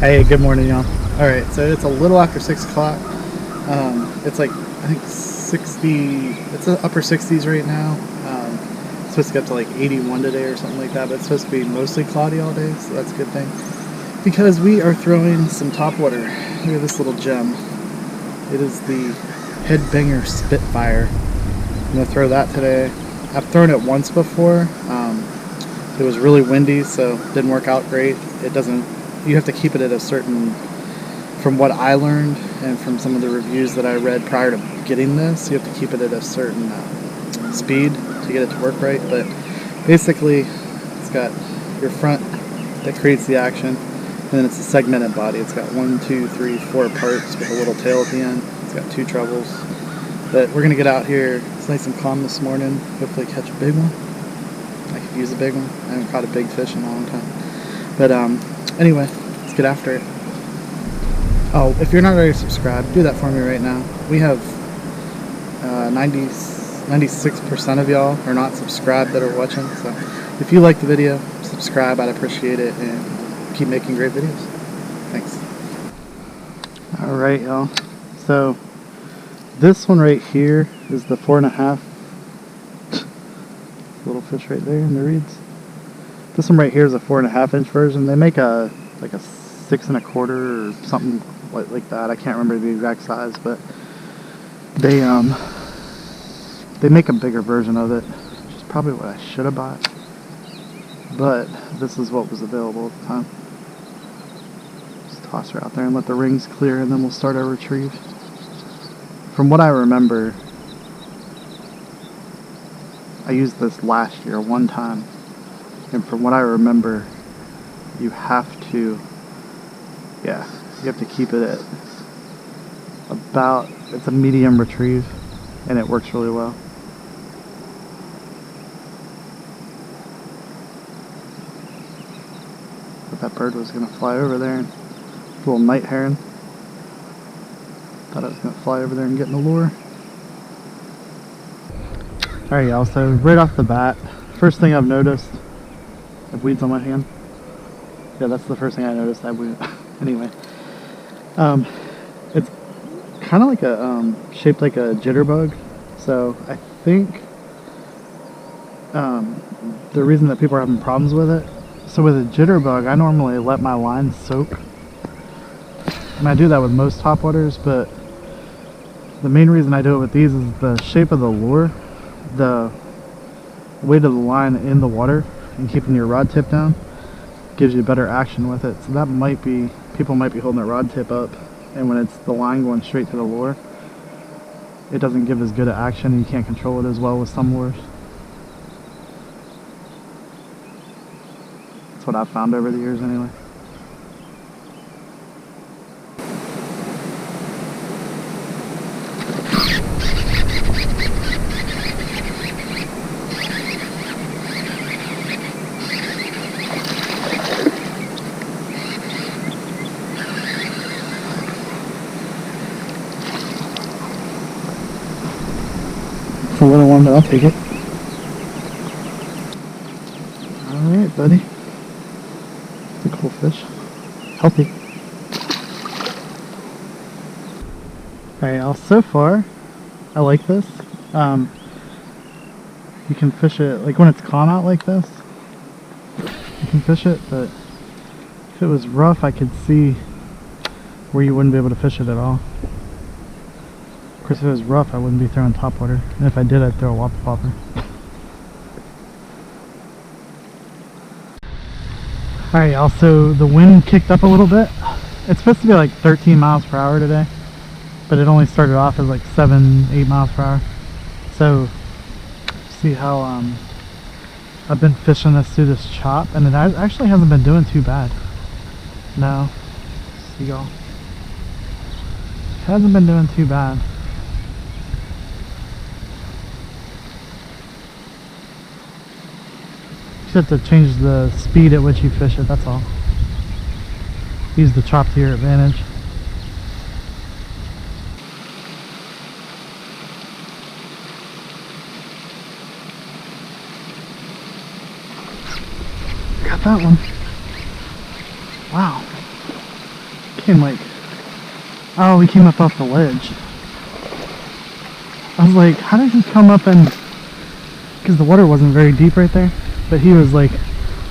Hey, good morning, y'all. All right, so it's a little after 6 o'clock. It's like, I think 60, it's upper 60s right now. It's supposed to get up to like 81 today or something like that, but it's supposed to be mostly cloudy all day, so that's a good thing. Because we are throwing some topwater. Look at this little gem. It is the Headbanger Spitfire. I'm going to throw that today. I've thrown it once before. It was really windy, so it didn't work out great. It doesn't, you have to keep it at a certain, from what I learned and from some of the reviews that I read prior to getting this, you have to keep it at a certain speed to get it to work right. But basically, it's got your front that creates the action, and then it's a segmented body. It's got 1, 2, 3, 4 parts with a little tail at the end. It's got 2 trebles. But we're gonna get out here. It's nice and calm this morning. Hopefully catch a big one. I could use a big one. I haven't caught a big fish in a long time. But anyway, let's get after it. Oh, if you're not already subscribed, do that for me right now. We have 96% of y'all are not subscribed that are watching. So if you like the video, subscribe. I'd appreciate it, and keep making great videos. Thanks. All right, y'all. So this one right here is the 4.5. Little fish right there in the reeds. This one right here is a 4.5 inch version. They make a like a 6 1/4 or something like that. I can't remember the exact size, but they make a bigger version of it, which is probably what I should have bought. But this is what was available at the time. Just toss her out there and let the rings clear, and then we'll start our retrieve. From what I remember, I used this last year one time, and from what I remember, you have to keep it at about, it's a medium retrieve, and it works really well. But that bird was going to fly over there, and little night heron. Thought I was going to fly over there and get in the lure. Alright, y'all, so right off the bat, first thing I've noticed, I have weeds on my hand. Yeah, that's the first thing I noticed. Anyway, it's kind of like a shaped like a jitterbug. So I think the reason that people are having problems with it. So with a jitterbug, I normally let my line soak, and I do that with most topwaters. But the main reason I do it with these is the shape of the lure, the weight of the line in the water, and keeping your rod tip down gives you better action with it. So that might be, people might be holding their rod tip up, and when it's the line going straight to the lure, it doesn't give as good an action, and you can't control it as well with some lures. That's what I've found over the years anyway. A little one, but I'll take it. Alright, buddy. It's a cool fish. Healthy. Alright, so far, I like this. You can fish it, like when it's calm out like this, you can fish it, but if it was rough, I could see where you wouldn't be able to fish it at all. Of course, if it was rough, I wouldn't be throwing topwater. And if I did, I'd throw a whopper popper. Alright, y'all, so the wind kicked up a little bit. It's supposed to be like 13 miles per hour today, but it only started off as like 7, 8 miles per hour. So, see how I've been fishing this through this chop, and it actually hasn't been doing too bad. No, see y'all. It hasn't been doing too bad. You have to change the speed at which you fish it, that's all. Use the chop to your advantage. Got that one. Wow. came like, oh, he came up off the ledge. I was like, how did he come up and, because the water wasn't very deep right there, but he was like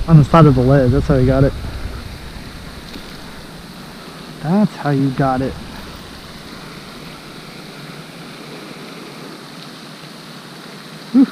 on the side of the ledge. That's how he got it. That's how you got it. Whew.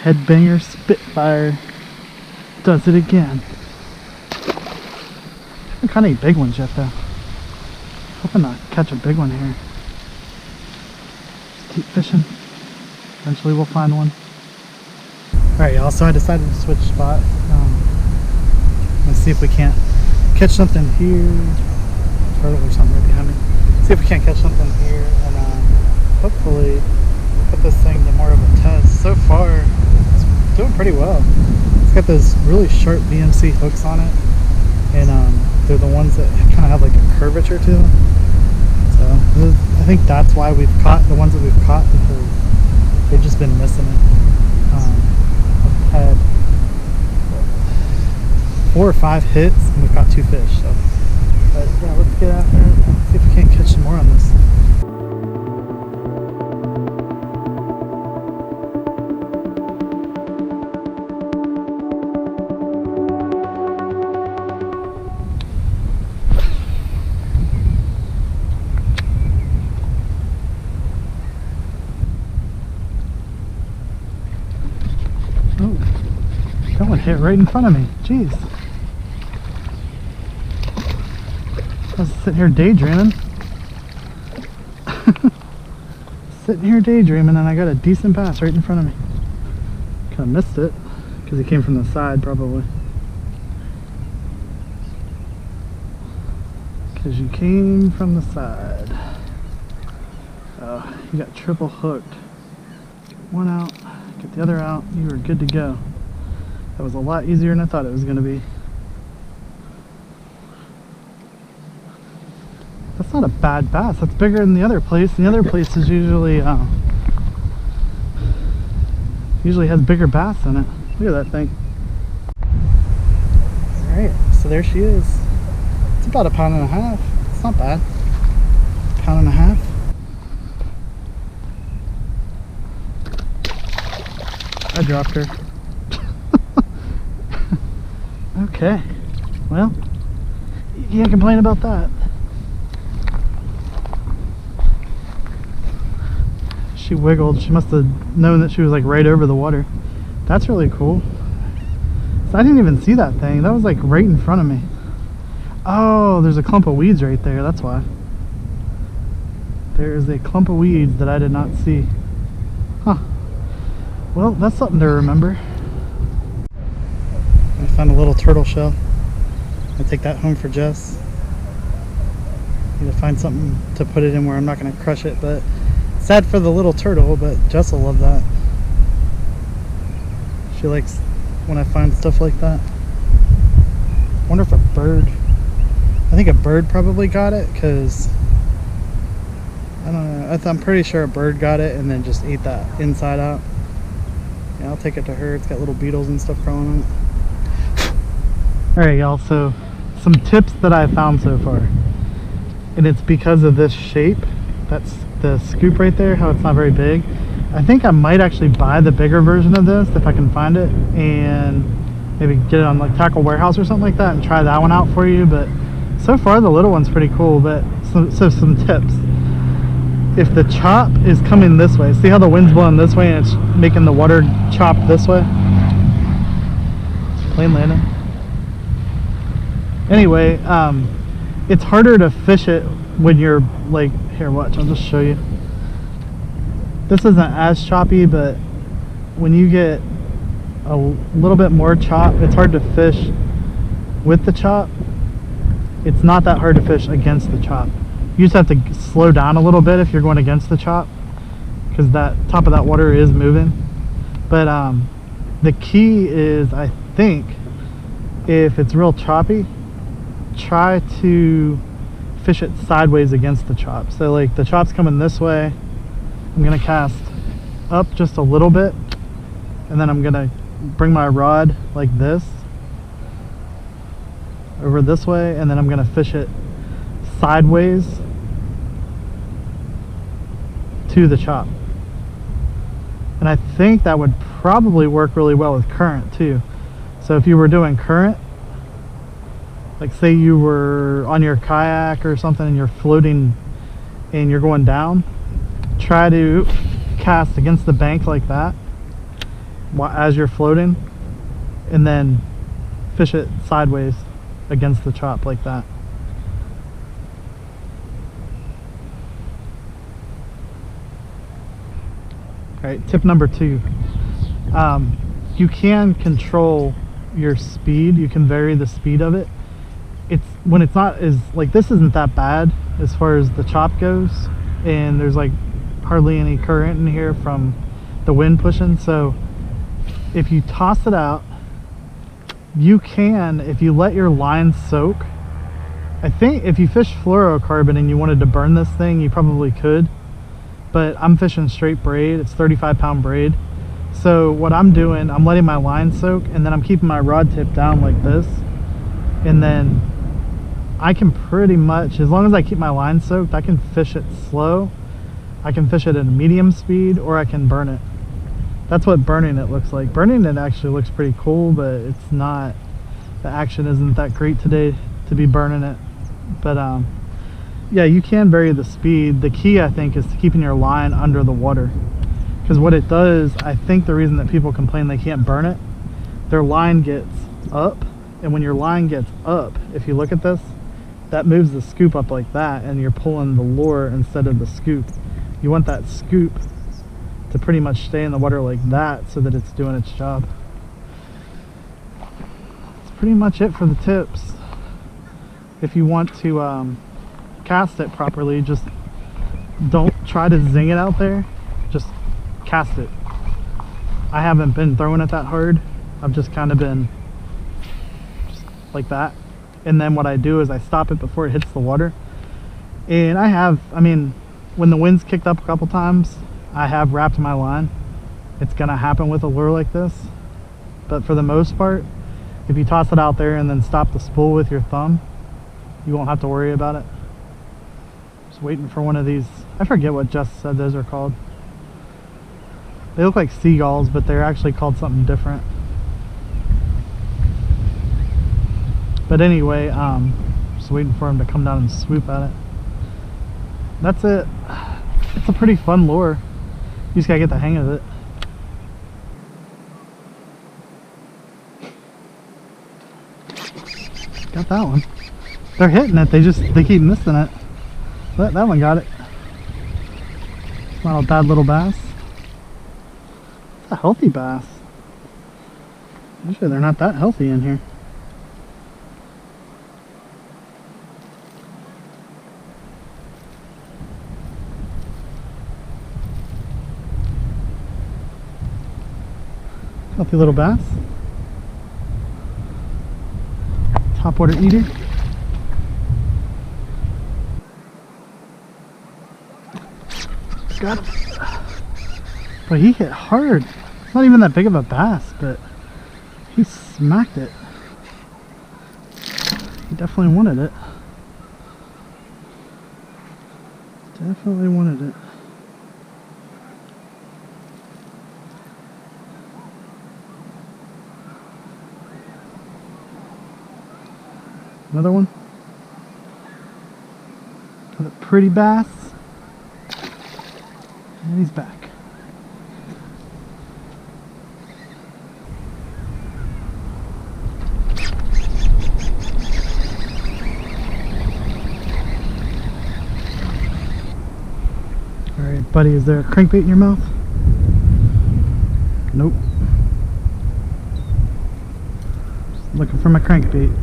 Headbanger Spitfire does it again. I can't eat big ones yet though. Hoping to catch a big one here. Just keep fishing. Eventually we'll find one. Alright y'all, so I decided to switch spots. Let's see if we can't catch something here. Turtle or something right behind me. See if we can't catch something here and hopefully put this thing to more of a test. So far, it's doing pretty well. It's got those really sharp VMC hooks on it, and they're the ones that kind of have like a curvature to them. So I think that's why we've caught the ones that we've caught, because they've just been missing it. I've had 4 or 5 hits, and we've got 2 fish. So, but yeah, let's get out there and see if we can't catch some more on this. That one hit right in front of me. Jeez. I was sitting here daydreaming. Sitting here daydreaming and I got a decent bass right in front of me. Kind of missed it because he came from the side probably. Because you came from the side. Oh, you got triple hooked. Get one out, get the other out, you were good to go. That was a lot easier than I thought it was going to be. That's not a bad bass. That's bigger than the other place. The other place is usually has bigger bass in it. Look at that thing. Alright, so there she is. It's about 1.5 pounds. It's not bad. 1.5 pounds. I dropped her. Okay, well, you can't complain about that. She wiggled. She must have known that she was like right over the water. That's really cool. So I didn't even see that thing. That was like right in front of me. Oh, there's a clump of weeds right there. That's why. There is a clump of weeds that I did not see. Huh. Well, that's something to remember. I found a little turtle shell. I'll take that home for Jess. Need to find something to put it in where I'm not going to crush it, but sad for the little turtle, but Jess will love that. She likes when I find stuff like that. I wonder if a bird, I think a bird probably got it, because I don't know, I'm pretty sure a bird got it and then just ate that inside out. Yeah, I'll take it to her. It's got little beetles and stuff crawling on it. Alright y'all, so some tips that I found so far, and it's because of this shape. That's the scoop right there, how it's not very big. I think I might actually buy the bigger version of this if I can find it, and maybe get it on like Tackle Warehouse or something like that and try that one out for you. But so far the little one's pretty cool. But so some tips: if the chop is coming this way, see how the wind's blowing this way and it's making the water chop this way? Plane landing. Anyway, it's harder to fish it when you're like, here, watch, I'll just show you. This isn't as choppy, but when you get a little bit more chop, it's hard to fish with the chop. It's not that hard to fish against the chop. You just have to slow down a little bit if you're going against the chop, because that top of that water is moving. But the key is, I think, if it's real choppy, try to fish it sideways against the chop. So like the chop's coming this way, I'm gonna cast up just a little bit and then I'm gonna bring my rod like this over this way, and then I'm gonna fish it sideways to the chop. And I think that would probably work really well with current too. So if you were doing current, like say you were on your kayak or something and you're floating and you're going down, try to cast against the bank like that as you're floating, and then fish it sideways against the chop like that. Alright, tip number 2. You can control your speed. You can vary the speed of it. It's when it's not as like, this isn't that bad as far as the chop goes, and there's like hardly any current in here from the wind pushing. So if you toss it out, you can, if you let your line soak, I think if you fish fluorocarbon and you wanted to burn this thing, you probably could, but I'm fishing straight braid. It's 35-pound braid. So what I'm doing, I'm letting my line soak, and then I'm keeping my rod tip down like this, and then I can pretty much, as long as I keep my line soaked, I can fish it slow. I can fish it at a medium speed, or I can burn it. That's what burning it looks like. Burning it actually looks pretty cool, but it's not, the action isn't that great today to be burning it. But yeah, you can vary the speed. The key, I think, is to keeping your line under the water, because what it does, I think the reason that people complain they can't burn it, their line gets up, and when your line gets up, if you look at this, that moves the scoop up like that, and you're pulling the lure instead of the scoop. You want that scoop to pretty much stay in the water like that so that it's doing its job. That's pretty much it for the tips. If you want to cast it properly, just don't try to zing it out there, just cast it. I haven't been throwing it that hard. I've just kind of been just like that, and then what I do is I stop it before it hits the water. And I mean, when the wind's kicked up a couple times, I have wrapped my line. It's gonna happen with a lure like this, but for the most part, if you toss it out there and then stop the spool with your thumb, you won't have to worry about it. Just waiting for one of these, I forget what Jess said those are called. They look like seagulls, but they're actually called something different. But anyway, just waiting for him to come down and swoop at it. That's it. It's a pretty fun lure. You just gotta get the hang of it. Got that one. They're hitting it, they keep missing it. But that one got it. It's not a bad little bass. It's a healthy bass. Usually they're not that healthy in here. Healthy little bass. Topwater eater. Got him. But he hit hard. It's not even that big of a bass, but he smacked it. He definitely wanted it. Definitely wanted it. Another one. Another pretty bass. And he's back. Alright, buddy, is there a crankbait in your mouth? Nope. Just looking for my crankbait.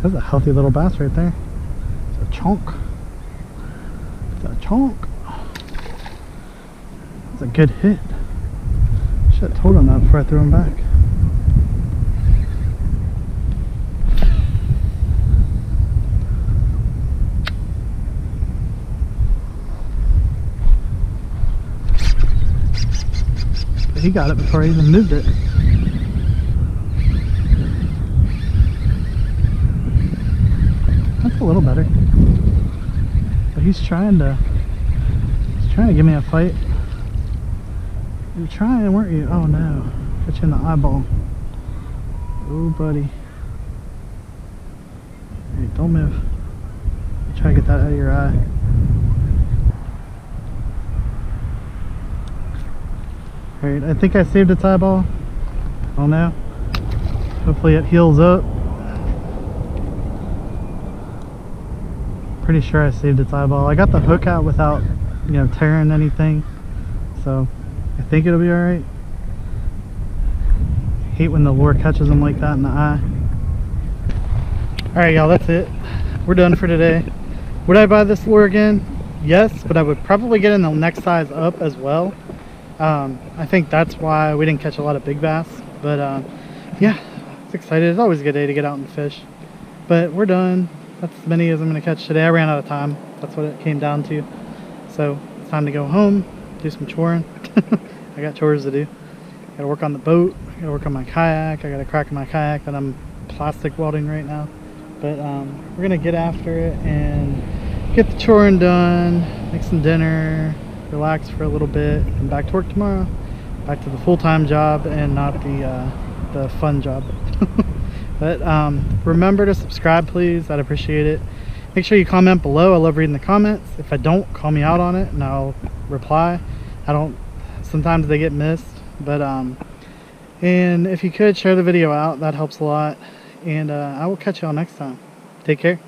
That's a healthy little bass right there. It's a chunk. It's a chunk. It's a good hit. Should have told him that before I threw him back. he got it before I even moved it. That's a little better. But he's trying to give me a fight. You were trying, weren't you? Oh no. Got you in the eyeball. Oh buddy. Hey, don't move. Try to get that out of your eye. Alright, I think I saved its eyeball. Oh no. Hopefully it heals up. Pretty sure I saved its eyeball. I got the hook out without, you know, tearing anything. So I think it'll be alright. Hate when the lure catches them like that in the eye. Alright y'all, that's it. We're done for today. Would I buy this lure again? Yes, but I would probably get in the next size up as well. I think that's why we didn't catch a lot of big bass. But yeah, it's excited. It's always a good day to get out and fish. But we're done. That's as many as I'm going to catch today. I ran out of time. That's what it came down to. So it's time to go home, do some choring. I got chores to do. Got to work on the boat. I got to work on my kayak. I got a crack in my kayak that I'm plastic welding right now. But we're going to get after it and get the choring done, make some dinner, relax for a little bit, and back to work tomorrow. Back to the full-time job and not the fun job. But remember to subscribe, please. I'd appreciate it. Make sure you comment below. I love reading the comments. If I don't, call me out on it and I'll reply. Sometimes they get missed, but and if you could share the video out, that helps a lot. And I will catch y'all next time. Take care.